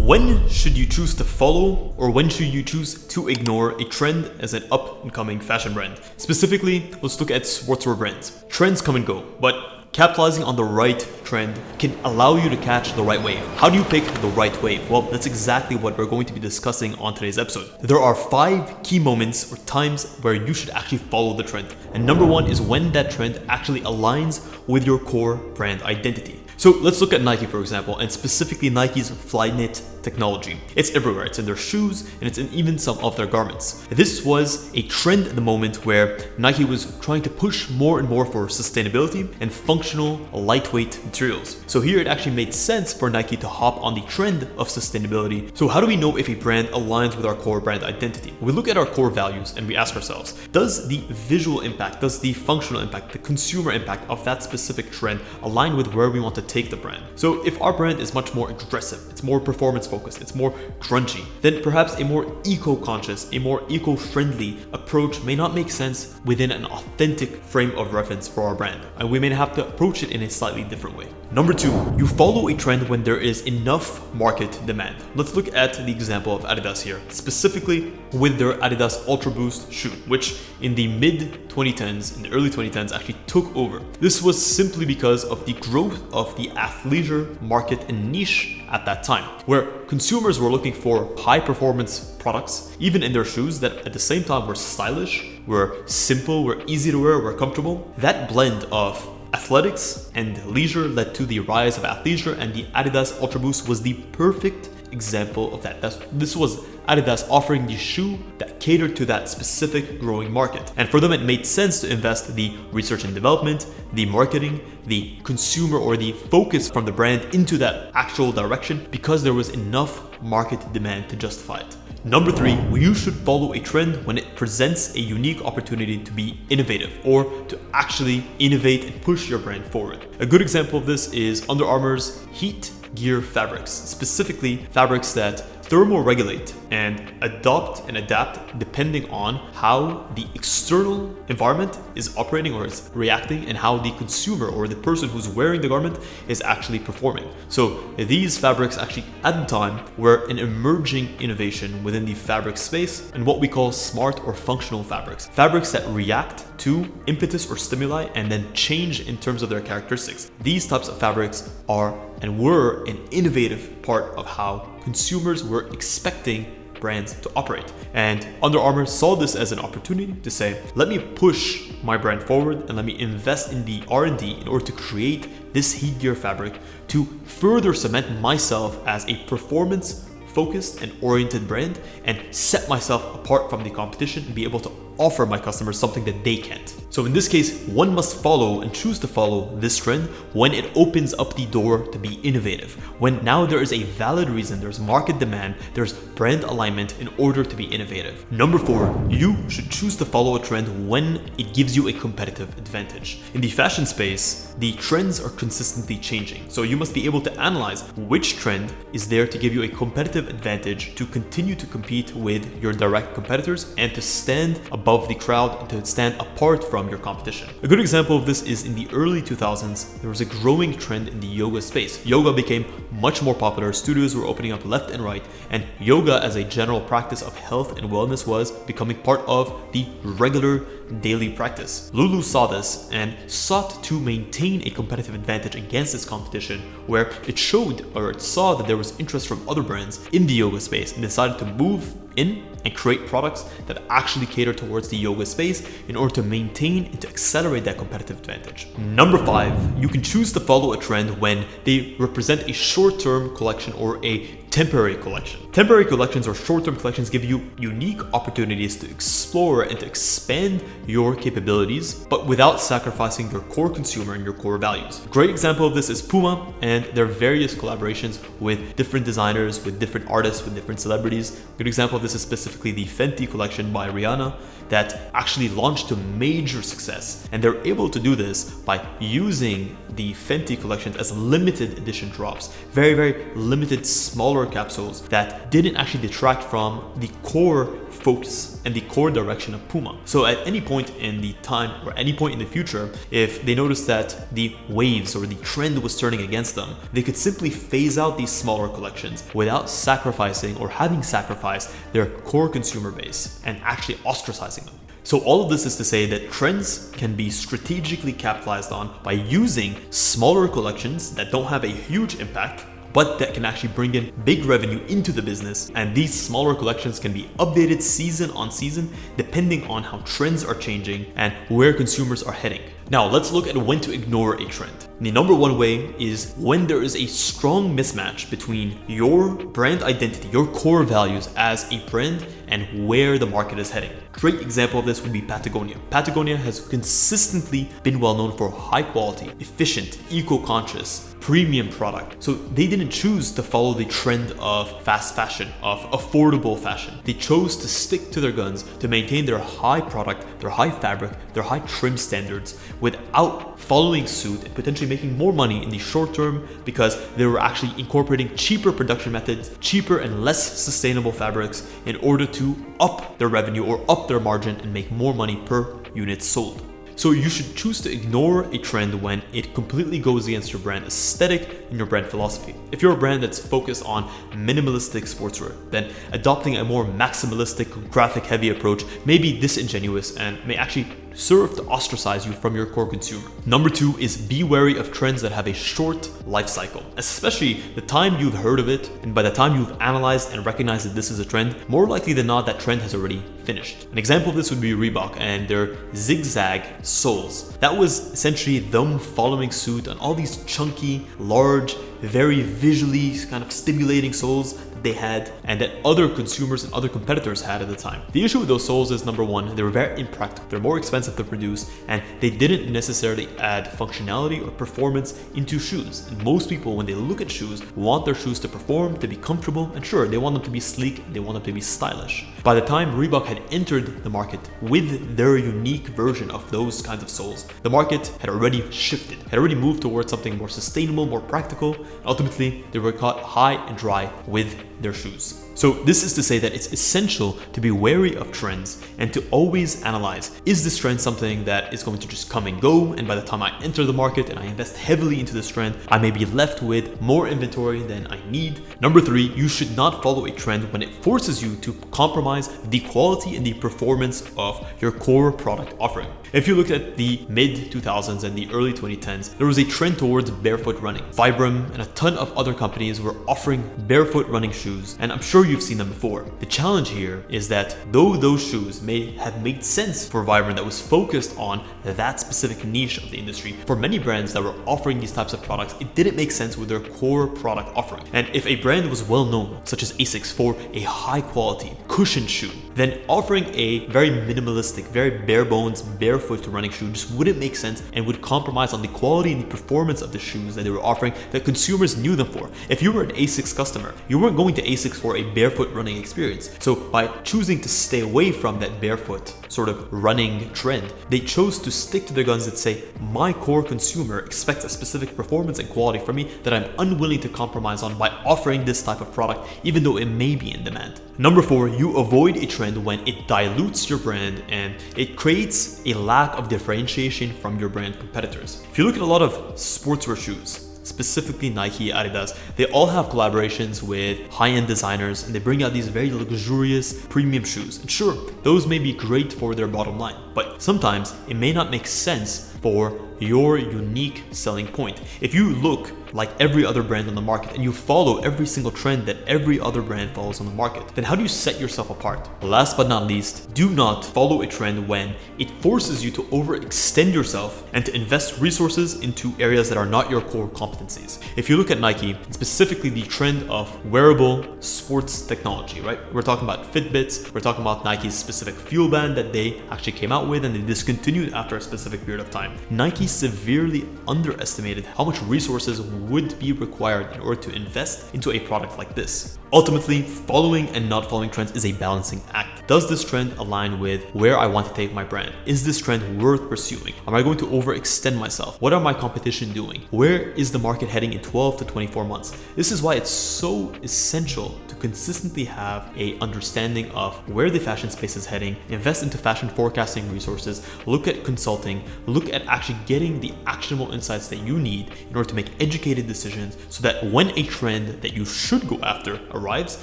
When should you choose to follow, or when should you choose to ignore a trend as an up-and-coming fashion brand? Specifically, let's look at sportswear brands. Trends come and go, but capitalizing on the right trend can allow you to catch the right wave. How do you pick the right wave? Well, that's exactly what we're going to be discussing on today's episode. There are 5 key moments or times where you should actually follow the trend. And number 1 is when that trend actually aligns with your core brand identity. So let's look at Nike, for example, and specifically Nike's Flyknit technology. It's everywhere. It's in their shoes and it's in even some of their garments. This was a trend at the moment where Nike was trying to push more and more for sustainability and functional, lightweight materials. So here it actually made sense for Nike to hop on the trend of sustainability. So how do we know if a brand aligns with our core brand identity? We look at our core values and we ask ourselves, does the visual impact, does the functional impact, the consumer impact of that specific trend align with where we want to take the brand? So if our brand is much more aggressive, it's more performance focused, it's more grungy, then perhaps a more eco-conscious, a more eco-friendly approach may not make sense within an authentic frame of reference for our brand, and we may have to approach it in a slightly different way. Number 2, you follow a trend when there is enough market demand. Let's look at the example of Adidas here, specifically with their Adidas Ultra Boost shoe, which in the mid 2010s, in the early 2010s actually took over. This was simply because of the growth of the athleisure market and niche at that time, where consumers were looking for high performance products, even in their shoes, that at the same time were stylish, were simple, were easy to wear, were comfortable. That blend of athletics and leisure led to the rise of athleisure, and the Adidas Ultra Boost was the perfect example of that. This was Adidas offering the shoe that catered to that specific growing market. And for them, it made sense to invest the research and development, the marketing, the consumer or the focus from the brand into that actual direction because there was enough market demand to justify it. Number 3, you should follow a trend when it presents a unique opportunity to be innovative or to actually innovate and push your brand forward. A good example of this is Under Armour's Heat Gear fabrics, specifically fabrics that thermoregulate and adopt and adapt depending on how the external environment is operating or is reacting and how the consumer or the person who's wearing the garment is actually performing. So these fabrics actually at the time were an emerging innovation within the fabric space and what we call smart or functional fabrics. Fabrics that react to impetus or stimuli and then change in terms of their characteristics. These types of fabrics are and were an innovative part of how consumers were expecting brands to operate. And Under Armour saw this as an opportunity to say, let me push my brand forward and let me invest in the R&D in order to create this heat gear fabric to further cement myself as a performance focused and oriented brand and set myself apart from the competition and be able to offer my customers something that they can't. So in this case, one must follow and choose to follow this trend when it opens up the door to be innovative. When now there is a valid reason, there's market demand, there's brand alignment in order to be innovative. Number 4, you should choose to follow a trend when it gives you a competitive advantage. In the fashion space, the trends are consistently changing. So you must be able to analyze which trend is there to give you a competitive advantage to continue to compete with your direct competitors and to stand above the crowd and to stand apart from your competition. A good example of this is in the early 2000s, there was a growing trend in the yoga space. Yoga became much more popular, studios were opening up left and right, and yoga as a general practice of health and wellness was becoming part of the regular daily practice. Lulu saw this and sought to maintain a competitive advantage against its competition, where it showed or it saw that there was interest from other brands in the yoga space and decided to move in and create products that actually cater towards the yoga space in order to maintain and to accelerate that competitive advantage. Number 5, you can choose to follow a trend when they represent a short-term collection or a temporary collection. Temporary collections or short-term collections give you unique opportunities to explore and to expand your capabilities, but without sacrificing your core consumer and your core values. A great example of this is Puma and their various collaborations with different designers, with different artists, with different celebrities. A good example of this is specifically the Fenty collection by Rihanna that actually launched to major success. And they're able to do this by using the Fenty collections as limited edition drops, very limited, smaller capsules that didn't actually detract from the core focus and the core direction of Puma. So at any point in the time or any point in the future, if they noticed that the waves or the trend was turning against them, they could simply phase out these smaller collections without sacrificing or having sacrificed their core consumer base and actually ostracizing them. So all of this is to say that trends can be strategically capitalized on by using smaller collections that don't have a huge impact, but that can actually bring in big revenue into the business. And these smaller collections can be updated season on season, depending on how trends are changing and where consumers are heading. Now let's look at when to ignore a trend. The number one way is when there is a strong mismatch between your brand identity, your core values as a brand, and where the market is heading. Great example of this would be Patagonia. Patagonia has consistently been well known for high quality, efficient, eco-conscious, premium product. So they didn't choose to follow the trend of fast fashion, of affordable fashion. They chose to stick to their guns to maintain their high product, their high fabric, their high trim standards without following suit and potentially making more money in the short term because they were actually incorporating cheaper production methods, cheaper and less sustainable fabrics in order to up their revenue or up their margin and make more money per unit sold. So you should choose to ignore a trend when it completely goes against your brand aesthetic and your brand philosophy. If you're a brand that's focused on minimalistic sportswear, then adopting a more maximalistic, graphic heavy approach may be disingenuous and may actually serve to ostracize you from your core consumer. Number two is be wary of trends that have a short life cycle, especially the time you've heard of it, and by the time you've analyzed and recognized that this is a trend, more likely than not that trend has already finished. An example of this would be Reebok and their zigzag soles. That was essentially them following suit on all these chunky, large, very visually kind of stimulating soles that they had and that other consumers and other competitors had at the time. The issue with those soles is, number one, they were very impractical. They're more expensive to produce and they didn't necessarily add functionality or performance into shoes. And most people, when they look at shoes, want their shoes to perform, to be comfortable, and sure, they want them to be sleek, they want them to be stylish. By the time Reebok had entered the market with their unique version of those kinds of soles, the market had already shifted, had already moved towards something more sustainable, more practical. Ultimately, they were caught high and dry with their shoes. So this is to say that it's essential to be wary of trends and to always analyze, is this trend something that is going to just come and go, and by the time I enter the market and I invest heavily into this trend, I may be left with more inventory than I need. Number three, you should not follow a trend when it forces you to compromise the quality and the performance of your core product offering. If you look at the mid 2000s and the early 2010s, there was a trend towards barefoot running. Vibram and a ton of other companies were offering barefoot running shoes, and I'm sure you've seen them before. The challenge here is that though those shoes may have made sense for Vibram that was focused on that specific niche of the industry, for many brands that were offering these types of products, it didn't make sense with their core product offering. And if a brand was well known, such as ASICS, for a high quality cushioned shoe, then offering a very minimalistic, very bare bones, barefoot running shoe just wouldn't make sense and would compromise on the quality and the performance of the shoes that they were offering that consumers knew them for. If you were an ASICS customer, you weren't going to ASICS for a barefoot running experience. So by choosing to stay away from that barefoot sort of running trend, they chose to stick to their guns that say, my core consumer expects a specific performance and quality from me that I'm unwilling to compromise on by offering this type of product, even though it may be in demand. Number four, you avoid a trend when it dilutes your brand and it creates a lack of differentiation from your brand competitors. If you look at a lot of sportswear shoes, specifically Nike, Adidas, they all have collaborations with high-end designers and they bring out these very luxurious premium shoes. And sure, those may be great for their bottom line, but sometimes it may not make sense for your unique selling point. If you look like every other brand on the market and you follow every single trend that every other brand follows on the market, then how do you set yourself apart? Last but not least, do not follow a trend when it forces you to overextend yourself and to invest resources into areas that are not your core competencies. If you look at Nike, specifically the trend of wearable sports technology, right? We're talking about Fitbits, we're talking about Nike's specific fuel band that they actually came out with and they discontinued after a specific period of time. Nike severely underestimated how much resources would be required in order to invest into a product like this. Ultimately, following and not following trends is a balancing act. Does this trend align with where I want to take my brand? Is this trend worth pursuing? Am I going to overextend myself? What are my competition doing? Where is the market heading in 12 to 24 months? This is why it's so essential to consistently have a understanding of where the fashion space is heading, invest into fashion forecasting resources, look at consulting, look at actually getting the actionable insights that you need in order to make educated decisions so that when a trend that you should go after arrives,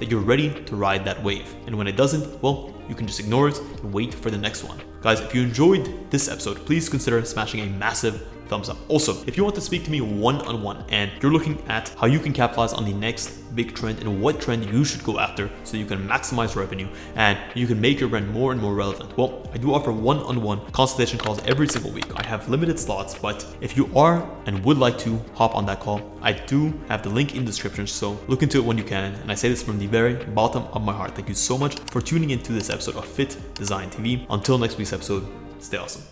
that you're ready to ride that wave. And when it doesn't, well, you can just ignore it and wait for the next one. Guys, if you enjoyed this episode, please consider smashing a massive thumbs up. Also, if you want to speak to me one-on-one and you're looking at how you can capitalize on the next big trend and what trend you should go after so you can maximize revenue and you can make your brand more and more relevant, well, I do offer one-on-one consultation calls every single week. I have limited slots, but if you are and would like to hop on that call, I do have the link in the description, so look into it when you can. And I say this from the very bottom of my heart. Thank you so much for tuning into this episode of Fittdesign TV. Until next week's episode, stay awesome.